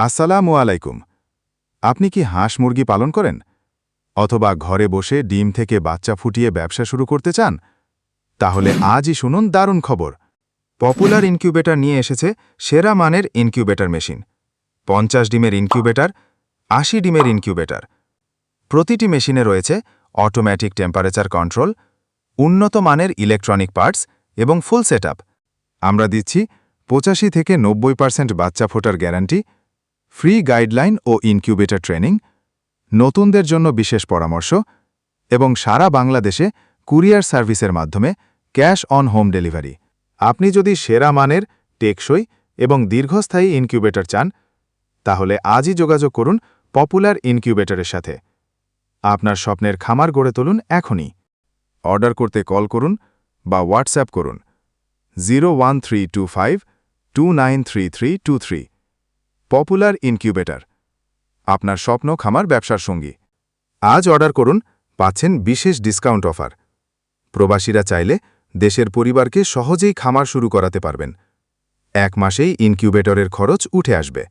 আসসালামু আলাইকুম। আপনি কি হাঁস মুরগি পালন করেন? অথবা ঘরে বসে ডিম থেকে বাচ্চা ফুটিয়ে ব্যবসা শুরু করতে চান? তাহলে আজই শুনুন দারুণ খবর। পপুলার ইনকিউবেটর নিয়ে এসেছে সেরা মানের ইনকিউবেটর মেশিন। 50 ডিমের ইনকিউবেটর, 80 ডিমের ইনকিউবেটর। প্রতিটি মেশিনে রয়েছে অটোমেটিক টেম্পারেচার কন্ট্রোল, উন্নত মানের ইলেকট্রনিক পার্টস এবং ফুল সেটআপ। আমরা দিচ্ছি 85 থেকে 90% বাচ্চা ফোটার গ্যারান্টি, ফ্রি গাইডলাইন ও ইনকিউবেটর ট্রেনিং, নতুনদের জন্য বিশেষ পরামর্শ এবং সারা বাংলাদেশে কুরিয়ার সার্ভিসের মাধ্যমে ক্যাশ অন হোম ডেলিভারি। আপনি যদি সেরা মানের, টেকসই এবং দীর্ঘস্থায়ী ইনকিউবেটর চান, তাহলে আজই যোগাযোগ করুন পপুলার ইনকিউবেটরের সাথে। আপনার স্বপ্নের খামার গড়ে তুলুন এখনই। অর্ডার করতে কল করুন বা হোয়াটসঅ্যাপ করুন 01325293323। পপুলার ইনকিউবেটর, আপনার স্বপ্ন খামার ব্যবসার সঙ্গী। আজ অর্ডার করুন, পাচ্ছেন বিশেষ ডিসকাউন্ট অফার। প্রবাসীরা চাইলে দেশের পরিবারকে সহজেই খামার শুরু করাতে পারবেন। 1 মাসেই ইনকিউবেটরের খরচ উঠে আসবে।